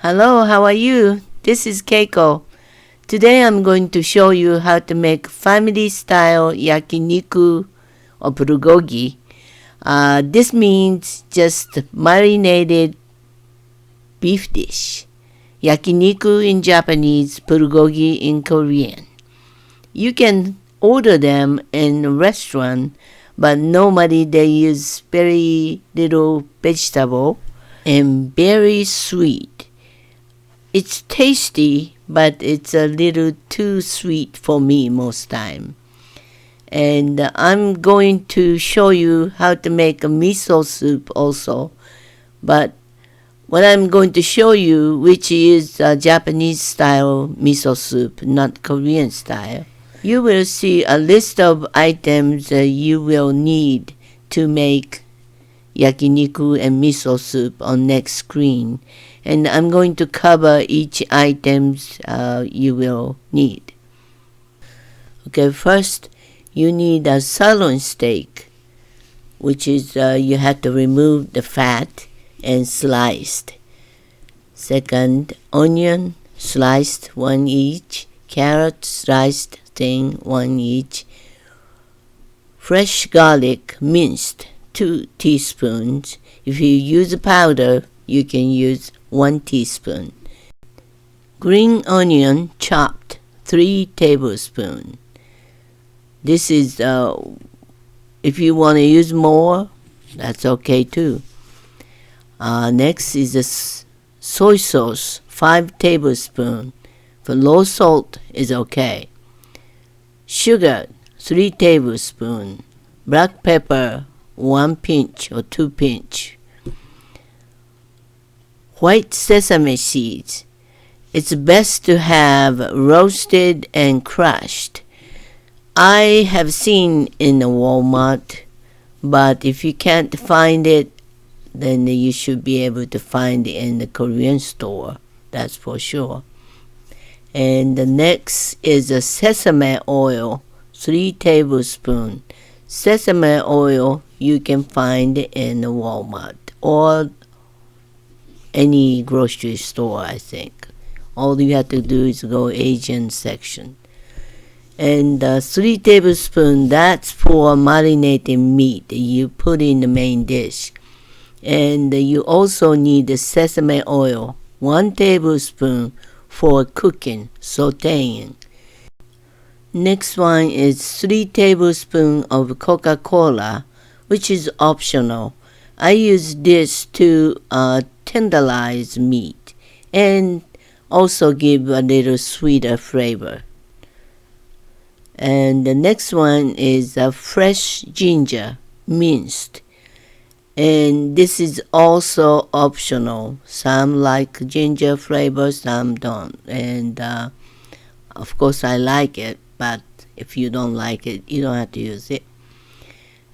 Hello, how are you? This is Keiko. Today I'm going to show you how to make family style yakiniku or bulgogi. This means just marinated beef dish. Yakiniku in Japanese, bulgogi in Korean. You can order them in a restaurant, but normally they use very little vegetable and very sweet. It's tasty, but it's a little too sweet for me most time. And I'm going to show you how to make a miso soup also. But what I'm going to show you, which is a Japanese style miso soup, not Korean style. You will see a list of items that you will need to make yakiniku and miso soup on next screen. And I'm going to cover each items you will need. Okay, first you need a sirloin steak, which is you have to remove the fat and sliced. Second, onion sliced 1 each, carrot sliced thin 1 each, fresh garlic minced 2 teaspoons. If you use a powder, you can use 1 teaspoon. Green onion chopped 3 tablespoons. This is, if you want to use more, that's okay too. Next is the soy sauce, 5 tablespoons. For low salt is okay. Sugar, 3 tablespoons. Black pepper, 1 pinch or 2 pinch. White sesame seeds. It's best to have roasted and crushed. I have seen in the Walmart, but if you can't find it, then you should be able to find it in the Korean store. That's for sure. And the next is the sesame oil, 3 tablespoons. Sesame oil you can find in the Walmart or any grocery store, I think. All you have to do is go Asian section. And 3 tablespoons, that's for marinating meat you put in the main dish. And you also need the sesame oil, 1 tablespoon for cooking, sauteing. Next one is 3 tablespoons of Coca-Cola, which is optional. I use this to tenderize meat and also give a little sweeter flavor. And the next one is fresh ginger, minced. And this is also optional. Some like ginger flavor, some don't. And of course I like it, but if you don't like it, you don't have to use it.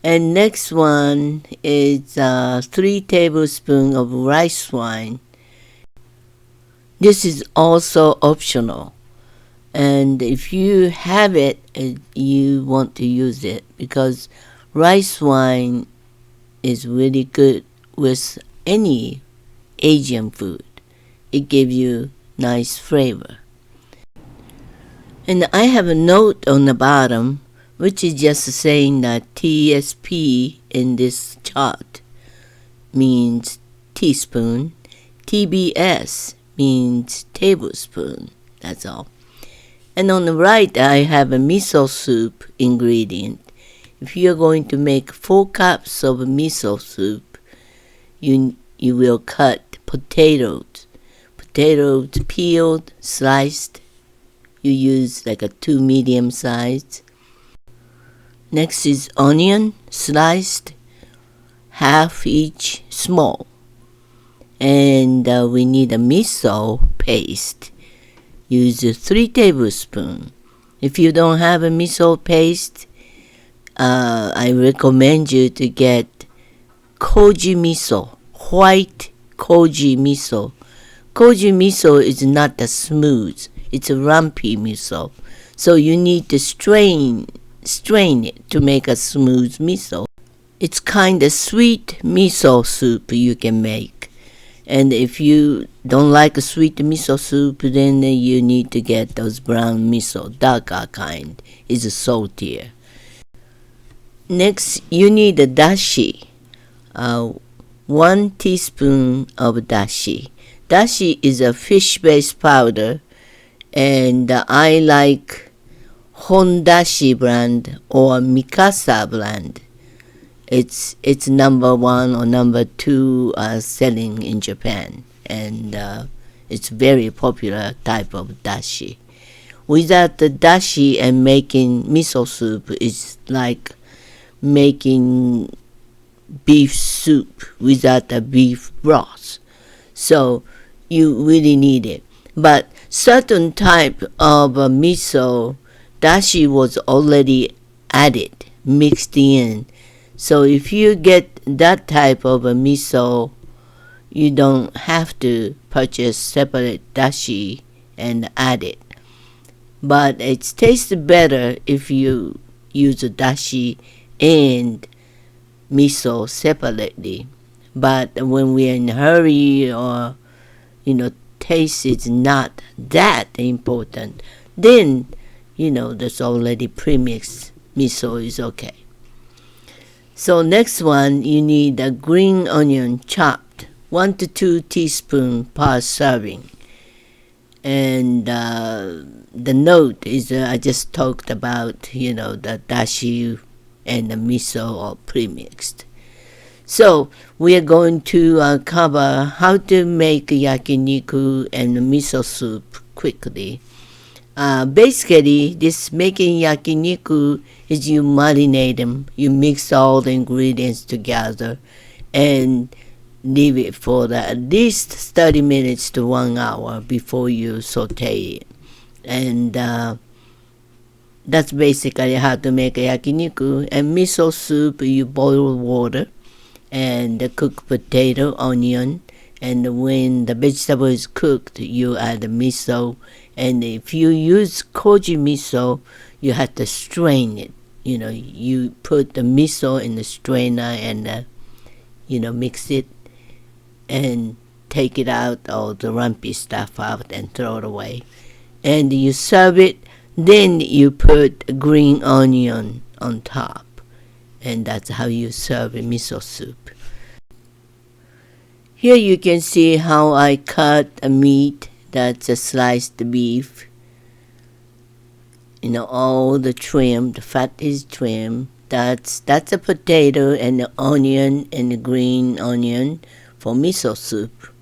And next one is 3 tablespoons of rice wine. This is also optional. And if you have it, you want to use it because rice wine is really good with any Asian food. It gives you nice flavor. And I have a note on the bottom which is just saying that TSP in this chart means teaspoon, TBS means tablespoon, that's all. And on the right I have a miso soup ingredient. If you're going to make 4 cups of miso soup, you will cut potatoes peeled, sliced. You use like a 2 medium size. Next is onion, sliced, half each small. And we need a miso paste. Use 3 tablespoons. If you don't have a miso paste, I recommend you to get koji miso, white koji miso. Koji miso is not as smooth. It's a lumpy miso. So you need to strain it to make a smooth miso. It's kind of sweet miso soup you can make. And if you don't like a sweet miso soup, then you need to get those brown miso, darker kind. It's saltier. Next, you need a dashi. 1 teaspoon of dashi. Dashi is a fish-based powder, and I like Hondashi brand or Mikasa brand. It's number 1 or number 2 selling in Japan, and it's very popular type of dashi. Without the dashi and making miso soup is like making beef soup without the beef broth. So you really need it. But certain type of miso dashi was already added, mixed in. So if you get that type of a miso, you don't have to purchase separate dashi and add it. But it tastes better if you use a dashi and miso separately. But when we're in a hurry or, taste is not that important, then, there's already premixed miso is okay. So next one, you need a green onion chopped, 1 to 2 teaspoons per serving. And the note is I just talked about, the dashi and the miso are premixed. So we are going to cover how to make yakiniku and miso soup quickly. Basically, this making yakiniku is you marinate them, you mix all the ingredients together, and leave it for at least 30 minutes to 1 hour before you saute it. And that's basically how to make a yakiniku. And miso soup, you boil water and cook potato, onion, and when the vegetable is cooked, you add the miso. And if you use koji miso, you have to strain it. You put the miso in the strainer and mix it and take it out, all the lumpy stuff out, and throw it away. And you serve it, then you put green onion on top. And that's how you serve a miso soup. Here you can see how I cut a meat. That's a sliced beef. All the trim, the fat is trim. That's a potato and the onion and the green onion for miso soup.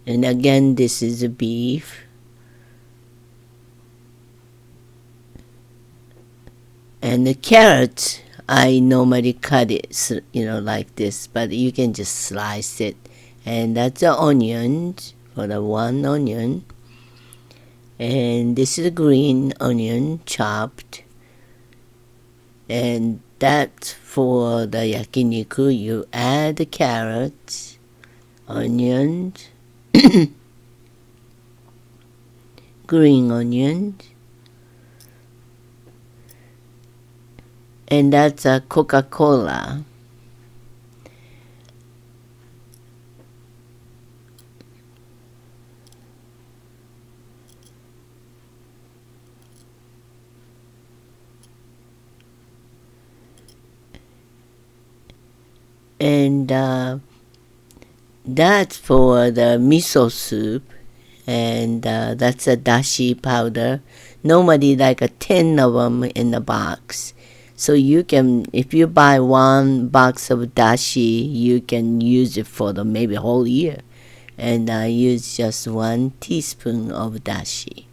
And again, this is a beef. And the carrots, I normally cut it, like this, but you can just slice it. And that's the onions, for the 1 onion. And this is a green onion chopped. And that's for the yakiniku. You add the carrots, onions, green onions. And that's a Coca-Cola. And that's for the miso soup. And that's a dashi powder. Normally like 10 of them in the box. So you can, if you buy 1 box of dashi, you can use it for maybe a whole year. And I use just 1 teaspoon of dashi.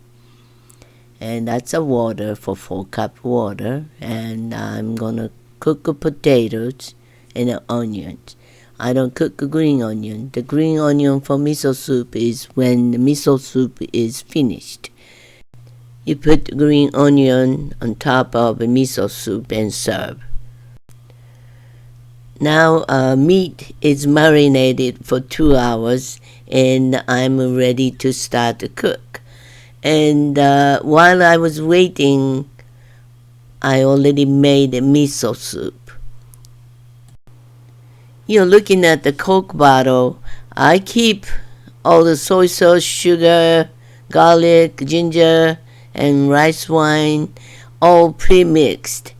And that's a water for 4 cup water. And I'm gonna cook the potatoes and the onions. I don't cook the green onion. The green onion for miso soup is when the miso soup is finished. You put green onion on top of a miso soup and serve. Now meat is marinated for 2 hours and I'm ready to start to cook. And while I was waiting, I already made a miso soup. Looking at the Coke bottle, I keep all the soy sauce, sugar, garlic, ginger, and rice wine all pre-mixed.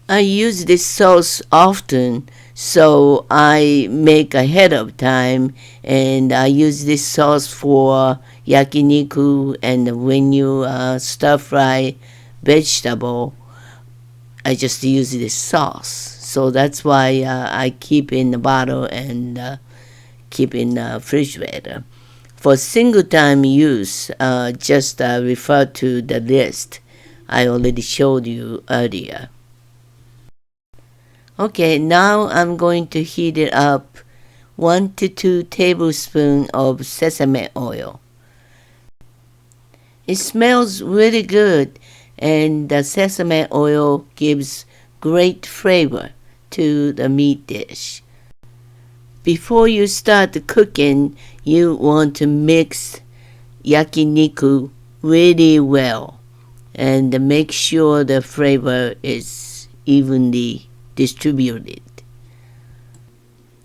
I use this sauce often, so I make ahead of time, and I use this sauce for yakiniku, and when you stir fry vegetable, I just use this sauce. So that's why I keep in the bottle and keep in the refrigerator. For single time use, just refer to the list I already showed you earlier. Okay, now I'm going to heat it up 1 to 2 tablespoons of sesame oil. It smells really good, and the sesame oil gives great flavor to the meat dish. Before you start cooking, you want to mix yakiniku really well and make sure the flavor is evenly distributed.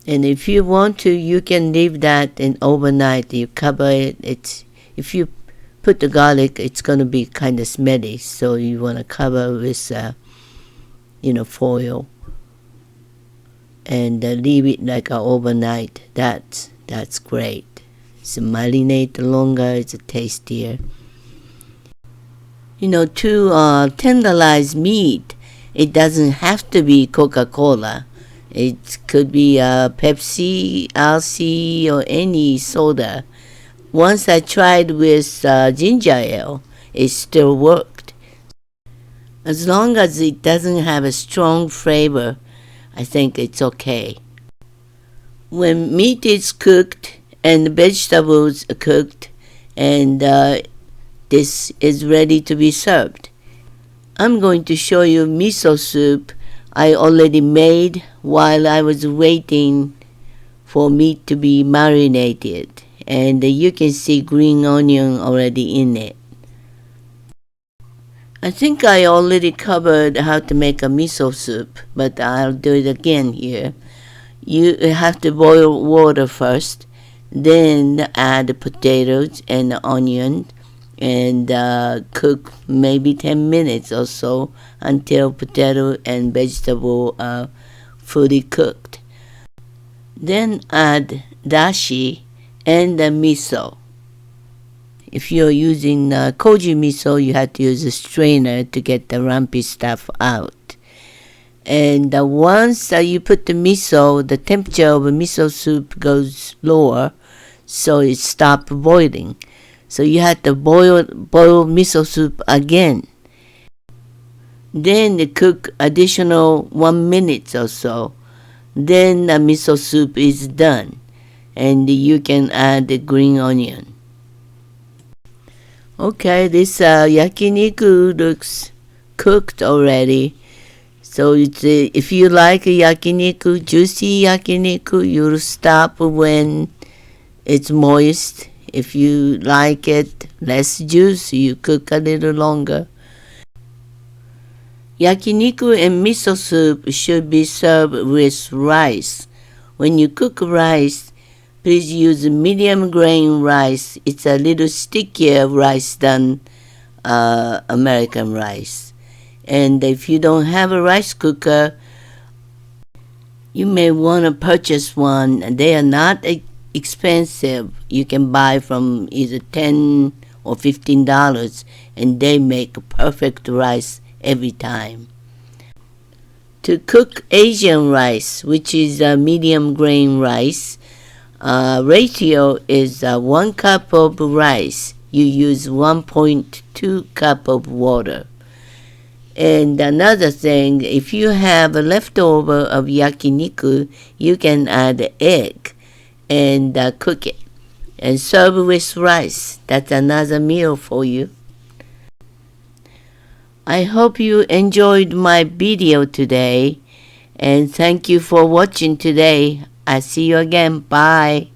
And if you want to, you can leave that in overnight. You cover it. If you put the garlic, it's going to be kind of smelly, so you want to cover with foil and leave it like overnight. That's great. So marinate longer, it's tastier. To tenderize meat, it doesn't have to be Coca-Cola. It could be Pepsi, RC, or any soda. Once I tried with ginger ale, it still worked. As long as it doesn't have a strong flavor, I think it's okay. When meat is cooked and the vegetables are cooked, and this is ready to be served, I'm going to show you miso soup I already made while I was waiting for meat to be marinated, and you can see green onion already in it. I think I already covered how to make a miso soup, but I'll do it again here. You have to boil water first, then add the potatoes and the onion, and cook maybe 10 minutes or so until potato and vegetable are fully cooked. Then add dashi and the miso. If you're using koji miso, you have to use a strainer to get the lumpy stuff out. And once you put the miso, the temperature of a miso soup goes lower, so it stops boiling. So you have to boil miso soup again. Then cook additional 1 minute or so. Then the miso soup is done, and you can add the green onion. Okay, this yakiniku looks cooked already. So if you like yakiniku, juicy yakiniku, you'll stop when it's moist. If you like it less juicy, you cook a little longer. Yakiniku and miso soup should be served with rice. When you cook rice, please use medium grain rice. It's a little stickier rice than American rice. And if you don't have a rice cooker, you may want to purchase one. They are not expensive. You can buy from either $10 or $15, and they make perfect rice every time. To cook Asian rice, which is medium grain rice, ratio is 1 cup of rice. You use 1.2 cup of water. And another thing, if you have a leftover of yakiniku, you can add egg and cook it and serve with rice. That's another meal for you. I hope you enjoyed my video today, and thank you for watching today. I'll see you again. Bye.